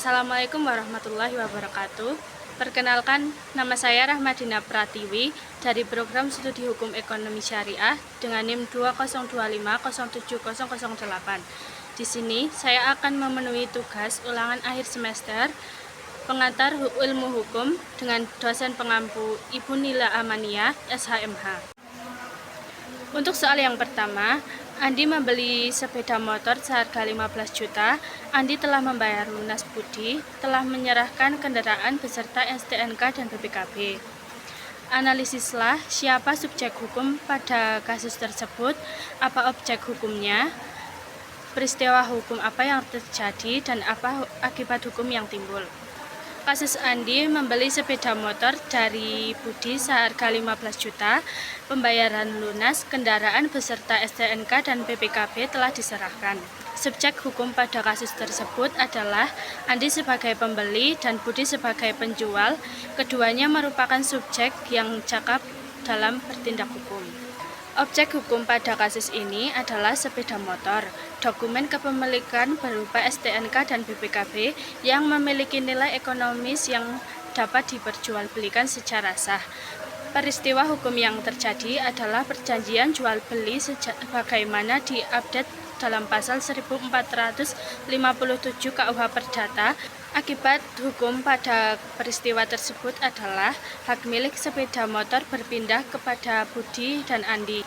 Assalamualaikum warahmatullahi wabarakatuh. Perkenalkan, nama saya Rahmadina Pratiwi dari program Studi Hukum Ekonomi Syariah dengan NIM 2025070008. Di sini saya akan memenuhi tugas ulangan akhir semester pengantar ilmu hukum dengan dosen pengampu Ibu Nila Amania, SHMH. Untuk soal yang pertama, Andi membeli sepeda motor seharga 15 juta. Andi telah membayar lunas budi, telah menyerahkan kendaraan beserta STNK dan BPKB. Analisislah siapa subjek hukum pada kasus tersebut, apa objek hukumnya, peristiwa hukum apa yang terjadi, dan apa akibat hukum yang timbul. Kasus Andi membeli sepeda motor dari Budi seharga 15 juta, pembayaran lunas, kendaraan beserta STNK dan BPKB telah diserahkan. Subjek hukum pada kasus tersebut adalah Andi sebagai pembeli dan Budi sebagai penjual. Keduanya merupakan subjek yang cakap dalam bertindak hukum. Objek hukum pada kasus ini adalah sepeda motor, dokumen kepemilikan berupa STNK dan BPKB yang memiliki nilai ekonomis yang dapat diperjualbelikan secara sah. Peristiwa hukum yang terjadi adalah perjanjian jual beli sebagaimana diupdate dalam pasal 1457 KUH Perdata. Akibat hukum pada peristiwa tersebut adalah hak milik sepeda motor berpindah kepada Budi dan Andi.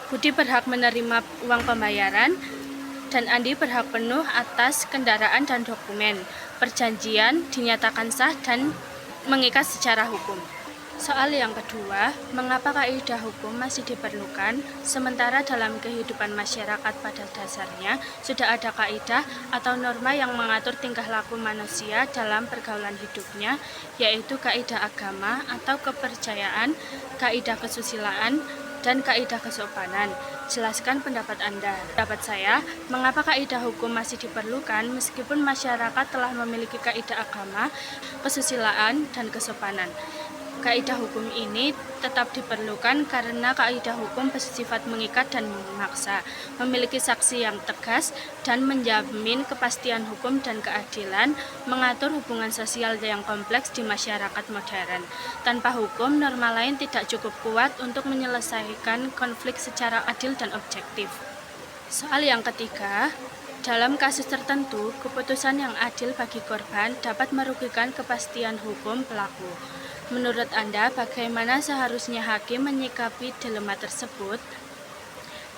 Budi berhak menerima uang pembayaran dan Andi berhak penuh atas kendaraan dan dokumen. Perjanjian dinyatakan sah dan mengikat secara hukum. Soal yang kedua, mengapa kaidah hukum masih diperlukan sementara dalam kehidupan masyarakat pada dasarnya sudah ada kaidah atau norma yang mengatur tingkah laku manusia dalam pergaulan hidupnya, yaitu kaidah agama atau kepercayaan, kaidah kesusilaan, dan kaidah kesopanan. Jelaskan pendapat Anda. Pendapat saya, mengapa kaidah hukum masih diperlukan meskipun masyarakat telah memiliki kaidah agama, kesusilaan, dan kesopanan. Kaidah hukum ini tetap diperlukan karena kaidah hukum bersifat mengikat dan memaksa, memiliki saksi yang tegas, dan menjamin kepastian hukum dan keadilan, mengatur hubungan sosial yang kompleks di masyarakat modern. Tanpa hukum, norma lain tidak cukup kuat untuk menyelesaikan konflik secara adil dan objektif. Soal yang ketiga, dalam kasus tertentu, keputusan yang adil bagi korban dapat merugikan kepastian hukum pelaku. Menurut Anda, bagaimana seharusnya hakim menyikapi dilema tersebut?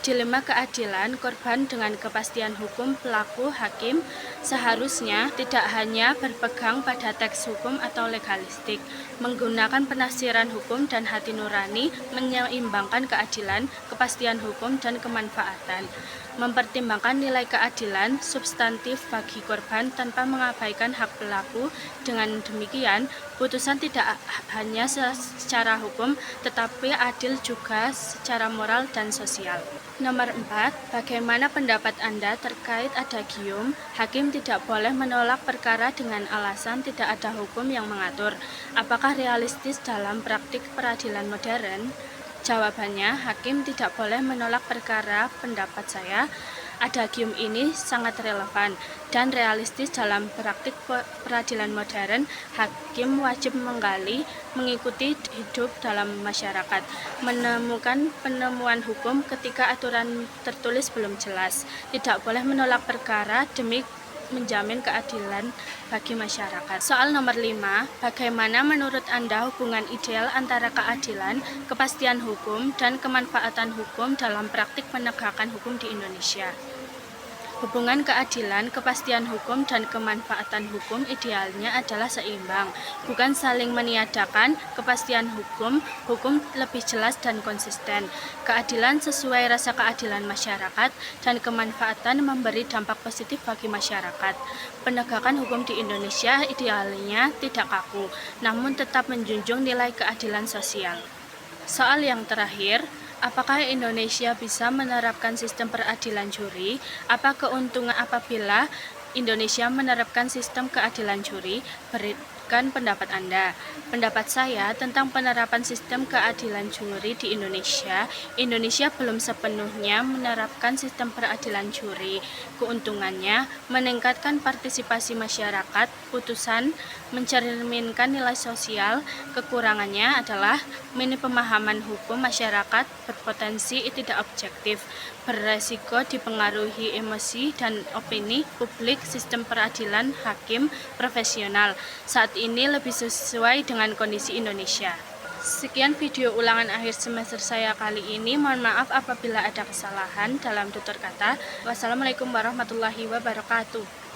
Dilema keadilan korban dengan kepastian hukum pelaku hakim seharusnya tidak hanya berpegang pada teks hukum atau legalistik, menggunakan penafsiran hukum dan hati nurani, menyeimbangkan keadilan, kepastian hukum, dan kemanfaatan, mempertimbangkan nilai keadilan substantif bagi korban tanpa mengabaikan hak pelaku. Dengan demikian, putusan tidak hanya secara hukum tetapi adil juga secara moral dan sosial. Nomor 4, bagaimana pendapat Anda terkait adagium hakim tidak boleh menolak perkara dengan alasan tidak ada hukum yang mengatur? Apakah realistis dalam praktik peradilan modern? Jawabannya, hakim tidak boleh menolak perkara. Pendapat saya, adagium ini sangat relevan dan realistis dalam praktik peradilan modern. Hakim wajib menggali, mengikuti hidup dalam masyarakat, menemukan penemuan hukum ketika aturan tertulis belum jelas. Tidak boleh menolak perkara demi menjamin keadilan bagi masyarakat. Soal nomor 5, bagaimana menurut Anda hubungan ideal antara keadilan, kepastian hukum, dan kemanfaatan hukum dalam praktik penegakan hukum di Indonesia? Hubungan keadilan, kepastian hukum, dan kemanfaatan hukum idealnya adalah seimbang, bukan saling meniadakan. Kepastian hukum lebih jelas dan konsisten. Keadilan sesuai rasa keadilan masyarakat, dan kemanfaatan memberi dampak positif bagi masyarakat. Penegakan hukum di Indonesia idealnya tidak kaku, namun tetap menjunjung nilai keadilan sosial. Soal yang terakhir, apakah Indonesia bisa menerapkan sistem peradilan juri? Apa keuntungan apabila Indonesia menerapkan sistem keadilan juri? berikan pendapat Anda. Pendapat saya tentang penerapan sistem keadilan juri di Indonesia. Indonesia belum sepenuhnya menerapkan sistem peradilan juri. Keuntungannya meningkatkan partisipasi masyarakat, putusan mencerminkan nilai sosial. Kekurangannya adalah minim pemahaman hukum, masyarakat berpotensi tidak objektif, beresiko dipengaruhi emosi dan opini publik. Sistem peradilan hakim profesional saat ini lebih sesuai dengan kondisi Indonesia. Sekian video ulangan akhir semester saya kali ini. Mohon maaf apabila ada kesalahan dalam tutur kata. Wassalamualaikum warahmatullahi wabarakatuh.